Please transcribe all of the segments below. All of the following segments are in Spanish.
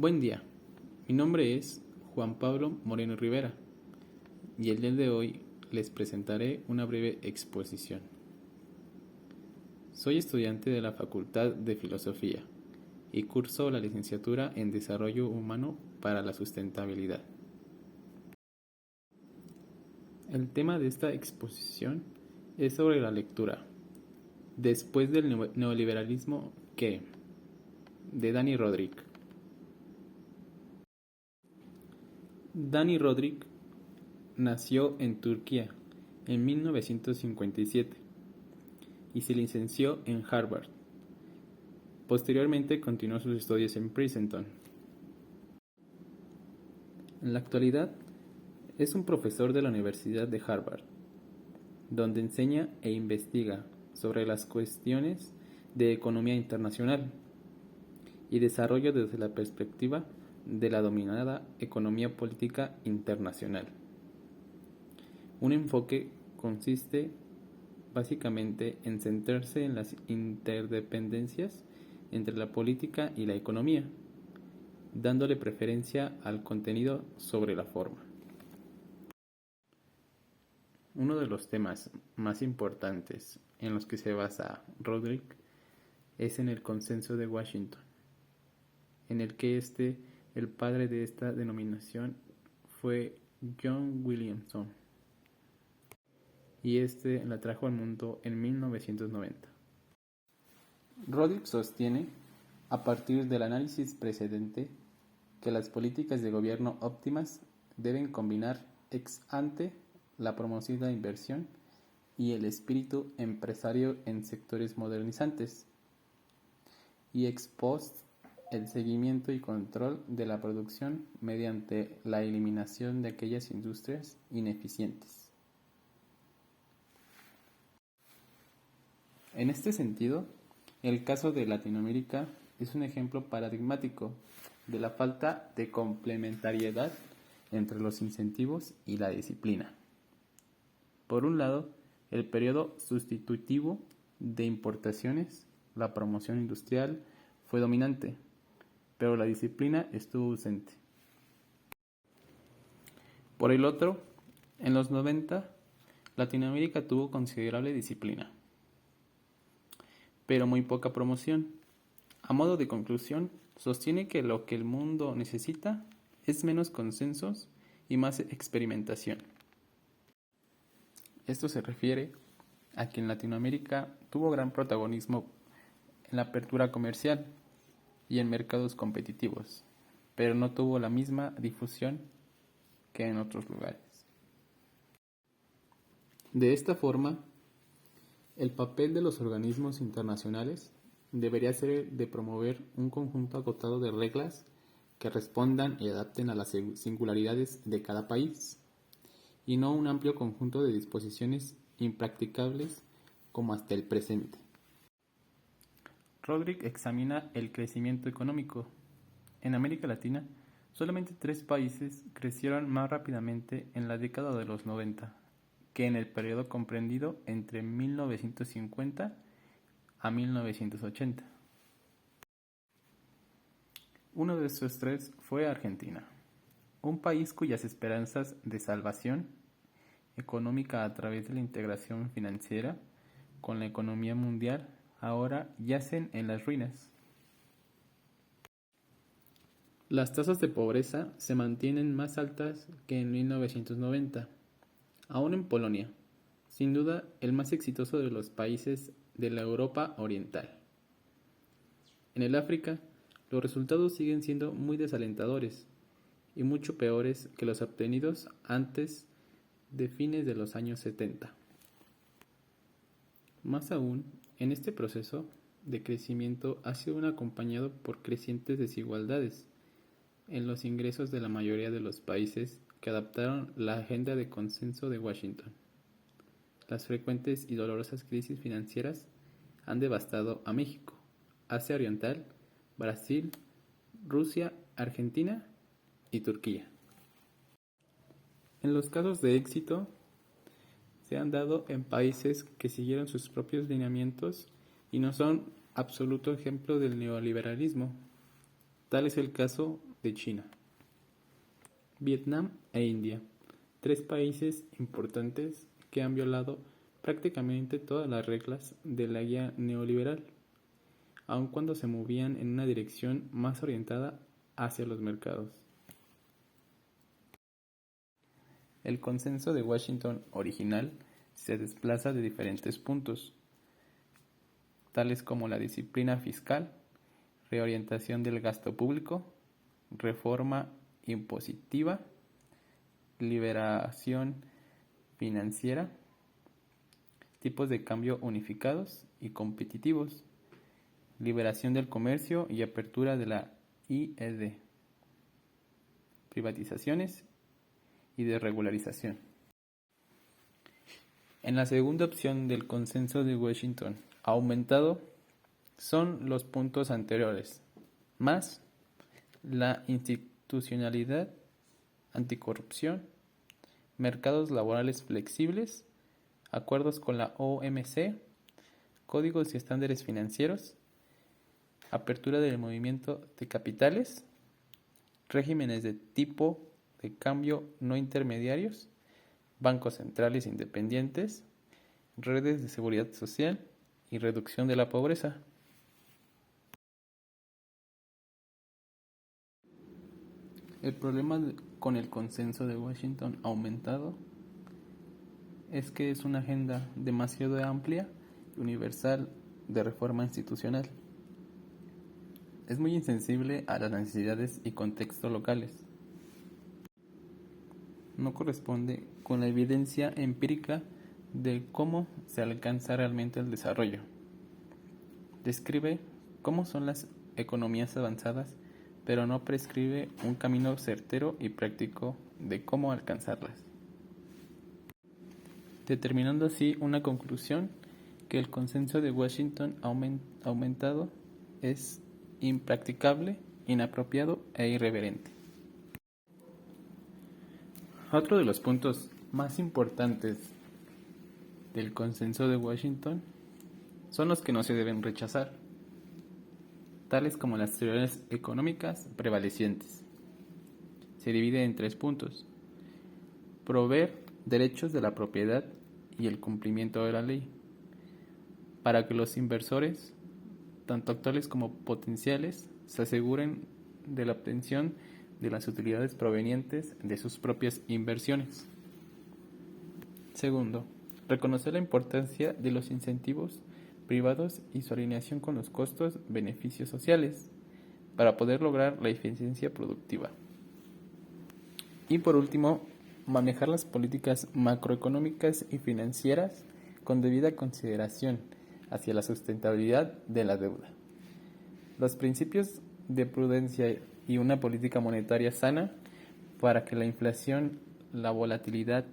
Buen día, mi nombre es Juan Pablo Moreno Rivera y el día de hoy les presentaré una breve exposición. Soy estudiante de la Facultad de Filosofía y curso la licenciatura en Desarrollo Humano para la Sustentabilidad. El tema de esta exposición es sobre la lectura. Después del neoliberalismo, ¿qué? De Dani Rodrik. Dani Rodrik nació en Turquía en 1957 y se licenció en Harvard. Posteriormente continuó sus estudios en Princeton. En la actualidad es un profesor de la Universidad de Harvard, donde enseña e investiga sobre las cuestiones de economía internacional y desarrollo desde la perspectiva de la denominada economía política internacional. Un enfoque consiste básicamente en centrarse en las interdependencias entre la política y la economía, dándole preferencia al contenido sobre la forma. Uno de los temas más importantes en los que se basa Rodrik es en el Consenso de Washington, en el que el padre de esta denominación fue John Williamson, y la trajo al mundo en 1990. Rodrik sostiene, a partir del análisis precedente, que las políticas de gobierno óptimas deben combinar ex ante la promoción de la inversión y el espíritu empresario en sectores modernizantes, y ex post el seguimiento y control de la producción mediante la eliminación de aquellas industrias ineficientes. En este sentido, el caso de Latinoamérica es un ejemplo paradigmático de la falta de complementariedad entre los incentivos y la disciplina. Por un lado, el periodo sustitutivo de importaciones, la promoción industrial, fue dominante, pero la disciplina estuvo ausente. Por el otro, en los 90, Latinoamérica tuvo considerable disciplina, pero muy poca promoción. A modo de conclusión, sostiene que lo que el mundo necesita es menos consensos y más experimentación. Esto se refiere a que en Latinoamérica tuvo gran protagonismo en la apertura comercial y en mercados competitivos, pero no tuvo la misma difusión que en otros lugares. De esta forma, el papel de los organismos internacionales debería ser el de promover un conjunto acotado de reglas que respondan y adapten a las singularidades de cada país, y no un amplio conjunto de disposiciones impracticables como hasta el presente. Rodrik examina el crecimiento económico. En América Latina, solamente 3 países crecieron más rápidamente en la década de los 90 que en el periodo comprendido entre 1950 a 1980. Uno de estos 3 fue Argentina, un país cuyas esperanzas de salvación económica a través de la integración financiera con la economía mundial ahora yacen en las ruinas. Las tasas de pobreza se mantienen más altas que en 1990, aún en Polonia, sin duda el más exitoso de los países de la Europa Oriental. En el África, los resultados siguen siendo muy desalentadores y mucho peores que los obtenidos antes de fines de los años 70. Más aún, en este proceso de crecimiento ha sido acompañado por crecientes desigualdades en los ingresos de la mayoría de los países que adoptaron la agenda de consenso de Washington. Las frecuentes y dolorosas crisis financieras han devastado a México, Asia Oriental, Brasil, Rusia, Argentina y Turquía. En los casos de éxito, se han dado en países que siguieron sus propios lineamientos y no son absoluto ejemplo del neoliberalismo. Tal es el caso de China, Vietnam e India, tres países importantes que han violado prácticamente todas las reglas de la guía neoliberal, aun cuando se movían en una dirección más orientada hacia los mercados. El consenso de Washington original se desplaza de diferentes puntos, tales como la disciplina fiscal, reorientación del gasto público, reforma impositiva, liberación financiera, tipos de cambio unificados y competitivos, liberación del comercio y apertura de la IED, privatizaciones y desregularización. En la segunda opción del consenso de Washington aumentado son los puntos anteriores, más la institucionalidad, anticorrupción, mercados laborales flexibles, acuerdos con la OMC, códigos y estándares financieros, apertura del movimiento de capitales, regímenes de tipo de cambio no intermediarios, bancos centrales independientes, redes de seguridad social y reducción de la pobreza. El problema con el consenso de Washington aumentado es que es una agenda demasiado amplia y universal de reforma institucional. Es muy insensible a las necesidades y contextos locales. No corresponde con la evidencia empírica de cómo se alcanza realmente el desarrollo. Describe cómo son las economías avanzadas, pero no prescribe un camino certero y práctico de cómo alcanzarlas, determinando así una conclusión que el consenso de Washington aumentado es impracticable, inapropiado e irreverente. Otro de los puntos más importantes del consenso de Washington son los que no se deben rechazar, tales como las teorías económicas prevalecientes. Se divide en 3 puntos: proveer derechos de la propiedad y el cumplimiento de la ley, para que los inversores, tanto actuales como potenciales, se aseguren de la obtención de las utilidades provenientes de sus propias inversiones. Segundo, reconocer la importancia de los incentivos privados y su alineación con los costos-beneficios sociales para poder lograr la eficiencia productiva. Y por último, manejar las políticas macroeconómicas y financieras con debida consideración hacia la sustentabilidad de la deuda. Los principios de prudencia y una política monetaria sana para que la inflación, la volatilidad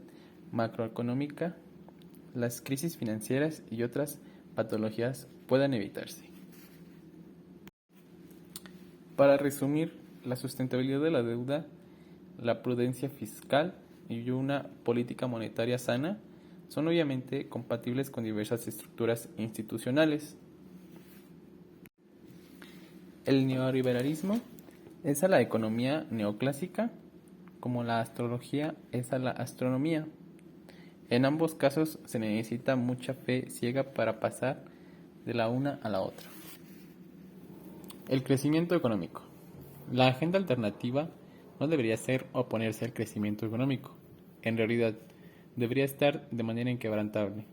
macroeconómica, las crisis financieras y otras patologías puedan evitarse. Para resumir, la sustentabilidad de la deuda, la prudencia fiscal y una política monetaria sana son obviamente compatibles con diversas estructuras institucionales. El neoliberalismo es a la economía neoclásica como la astrología es a la astronomía. En ambos casos se necesita mucha fe ciega para pasar de la una a la otra. El crecimiento económico. La agenda alternativa no debería ser oponerse al crecimiento económico. En realidad, debería estar de manera inquebrantable.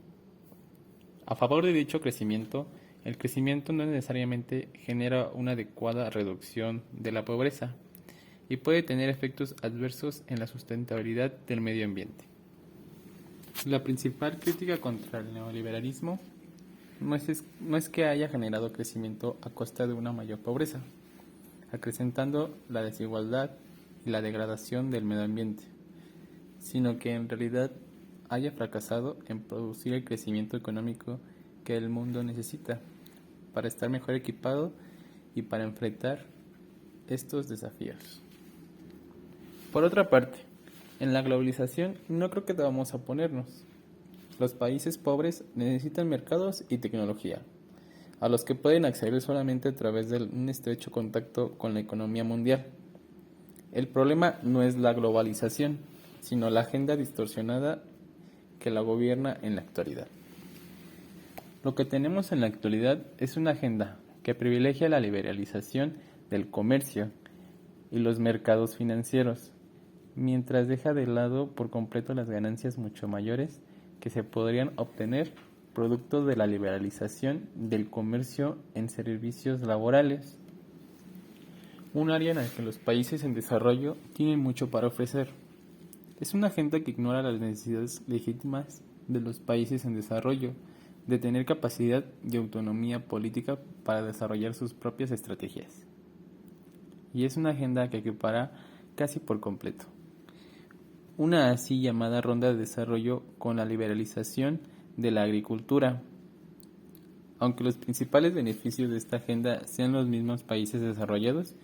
A favor de dicho crecimiento, el crecimiento no necesariamente genera una adecuada reducción de la pobreza y puede tener efectos adversos en la sustentabilidad del medio ambiente. La principal crítica contra el neoliberalismo no es que haya generado crecimiento a costa de una mayor pobreza, acrecentando la desigualdad y la degradación del medio ambiente, sino que en realidad haya fracasado en producir el crecimiento económico que el mundo necesita para estar mejor equipado y para enfrentar estos desafíos. Por otra parte, en la globalización no creo que debamos oponernos. Los países pobres necesitan mercados y tecnología, a los que pueden acceder solamente a través de un estrecho contacto con la economía mundial. El problema no es la globalización, sino la agenda distorsionada que la gobierna en la actualidad. Lo que tenemos en la actualidad es una agenda que privilegia la liberalización del comercio y los mercados financieros, mientras deja de lado por completo las ganancias mucho mayores que se podrían obtener producto de la liberalización del comercio en servicios laborales, un área en la que los países en desarrollo tienen mucho para ofrecer. Es una agenda que ignora las necesidades legítimas de los países en desarrollo de tener capacidad y autonomía política para desarrollar sus propias estrategias. Y es una agenda que equipara casi por completo una así llamada ronda de desarrollo con la liberalización de la agricultura. Aunque los principales beneficios de esta agenda sean los mismos países desarrollados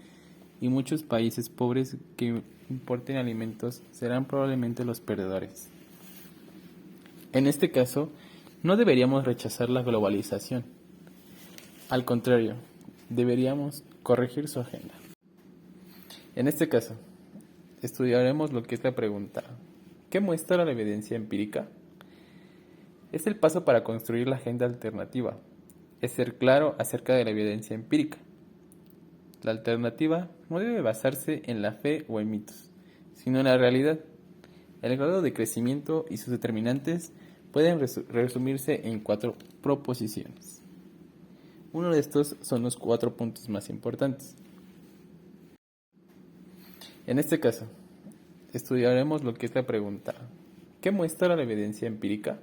y muchos países pobres que importen alimentos serán probablemente los perdedores. En este caso, no deberíamos rechazar la globalización. Al contrario, deberíamos corregir su agenda. En este caso, estudiaremos lo que es la pregunta: ¿qué muestra la evidencia empírica? Es el paso para construir la agenda alternativa. Es ser claro acerca de la evidencia empírica. La alternativa no debe basarse en la fe o en mitos, sino en la realidad. El grado de crecimiento y sus determinantes pueden resumirse en 4 proposiciones. Uno de estos son los 4 puntos más importantes. En este caso, estudiaremos lo que es la pregunta: ¿qué muestra la evidencia empírica?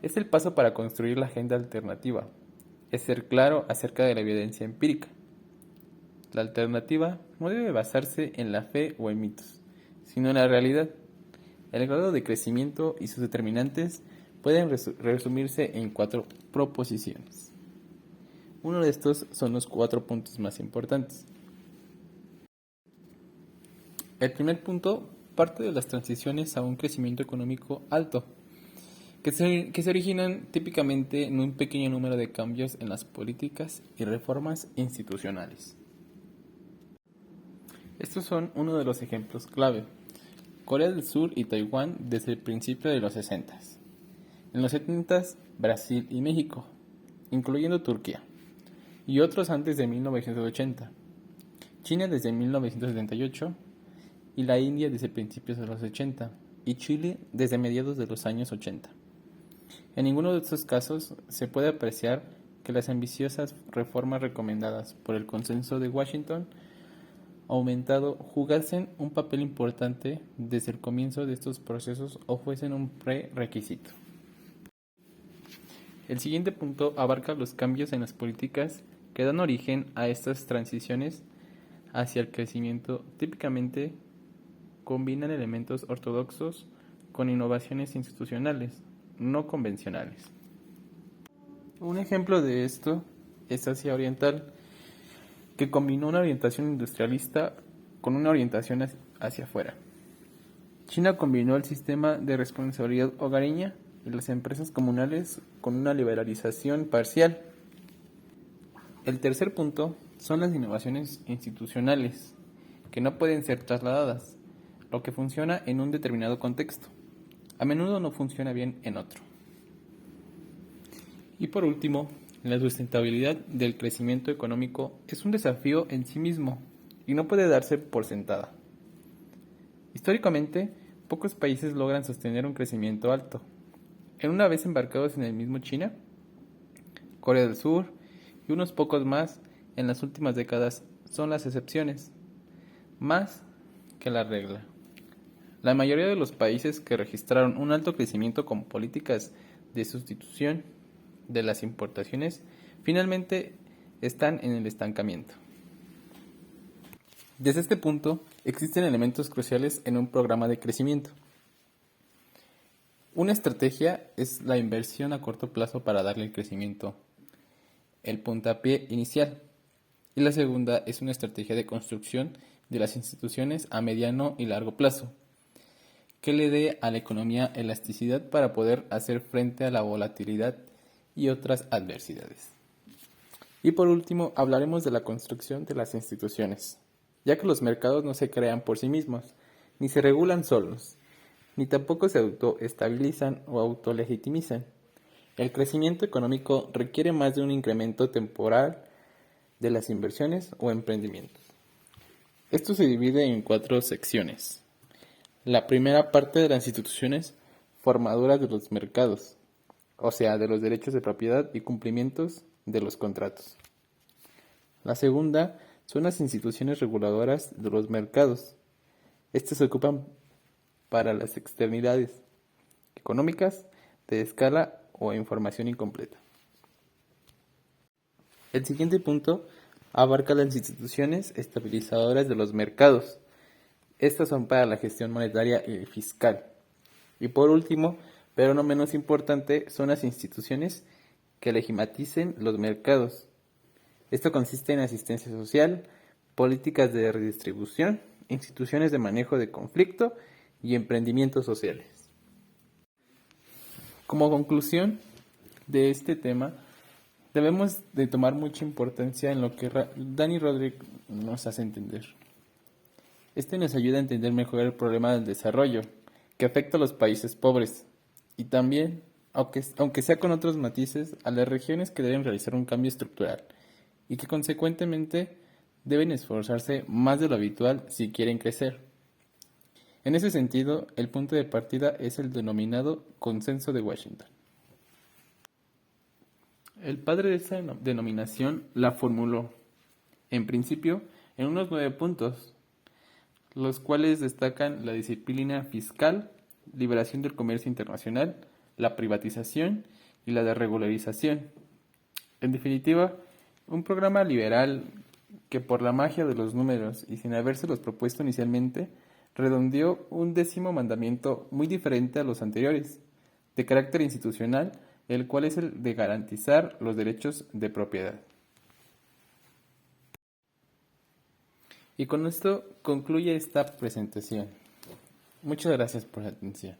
Es el paso para construir la agenda alternativa. Es ser claro acerca de la evidencia empírica. La alternativa no debe basarse en la fe o en mitos, sino en la realidad. El grado de crecimiento y sus determinantes pueden resumirse en 4 proposiciones. Uno de estos son los 4 puntos más importantes. El primer punto parte de las transiciones a un crecimiento económico alto, que se originan típicamente en un pequeño número de cambios en las políticas y reformas institucionales. Estos son uno de los ejemplos clave: Corea del Sur y Taiwán desde el principio de los 60. En los 70, Brasil y México, incluyendo Turquía, y otros antes de 1980. China desde 1978, y la India desde principios de los 80, y Chile desde mediados de los años 80. En ninguno de estos casos se puede apreciar que las ambiciosas reformas recomendadas por el Consenso de Washington aumentado jugasen un papel importante desde el comienzo de estos procesos o fuesen un prerequisito. El siguiente punto abarca los cambios en las políticas que dan origen a estas transiciones hacia el crecimiento. Típicamente combinan elementos ortodoxos con innovaciones institucionales no convencionales. Un ejemplo de esto es Asia Oriental, que combinó una orientación industrialista con una orientación hacia afuera. China combinó el sistema de responsabilidad hogareña y las empresas comunales con una liberalización parcial. El tercer punto son las innovaciones institucionales, que no pueden ser trasladadas. Lo que funciona en un determinado contexto, a menudo no funciona bien en otro. Y por último, la sustentabilidad del crecimiento económico es un desafío en sí mismo y no puede darse por sentada. Históricamente, pocos países logran sostener un crecimiento alto. Una vez embarcados en el mismo China, Corea del Sur y unos pocos más en las últimas décadas son las excepciones, más que la regla. La mayoría de los países que registraron un alto crecimiento con políticas de sustitución de las importaciones finalmente están en el estancamiento. Desde este punto, existen elementos cruciales en un programa de crecimiento. Una estrategia es la inversión a corto plazo para darle el crecimiento, el puntapié inicial, y la segunda es una estrategia de construcción de las instituciones a mediano y largo plazo, que le dé a la economía elasticidad para poder hacer frente a la volatilidad y otras adversidades. Y por último, hablaremos de la construcción de las instituciones. ya que los mercados no se crean por sí mismos, ni se regulan solos, ni tampoco se autoestabilizan o autolegitimizan. El crecimiento económico requiere más de un incremento temporal de las inversiones o emprendimientos. Esto se divide en 4 secciones. La primera parte de las instituciones formadoras de los mercados, o sea, de los derechos de propiedad y cumplimientos de los contratos. La segunda son las instituciones reguladoras de los mercados. Estas se ocupan para las externalidades económicas, de escala o información incompleta. El siguiente punto abarca las instituciones estabilizadoras de los mercados. Estas son para la gestión monetaria y fiscal. Y por último, pero no menos importante, son las instituciones que legitimicen los mercados. Esto consiste en asistencia social, políticas de redistribución, instituciones de manejo de conflicto y emprendimientos sociales. Como conclusión de este tema, debemos de tomar mucha importancia en lo que Dani Rodríguez nos hace entender. Este nos ayuda a entender mejor el problema del desarrollo, que afecta a los países pobres, y también, aunque sea con otros matices, a las regiones que deben realizar un cambio estructural, y que consecuentemente deben esforzarse más de lo habitual si quieren crecer. En ese sentido, el punto de partida es el denominado Consenso de Washington. El padre de esa denominación la formuló, en principio, en unos 9 puntos, los cuales destacan la disciplina fiscal, liberación del comercio internacional, la privatización y la desregularización. En definitiva, un programa liberal que por la magia de los números y sin habérselos propuesto inicialmente, redondeó un 10º mandamiento muy diferente a los anteriores, de carácter institucional, el cual es el de garantizar los derechos de propiedad. Y con esto concluye esta presentación. Muchas gracias por la atención.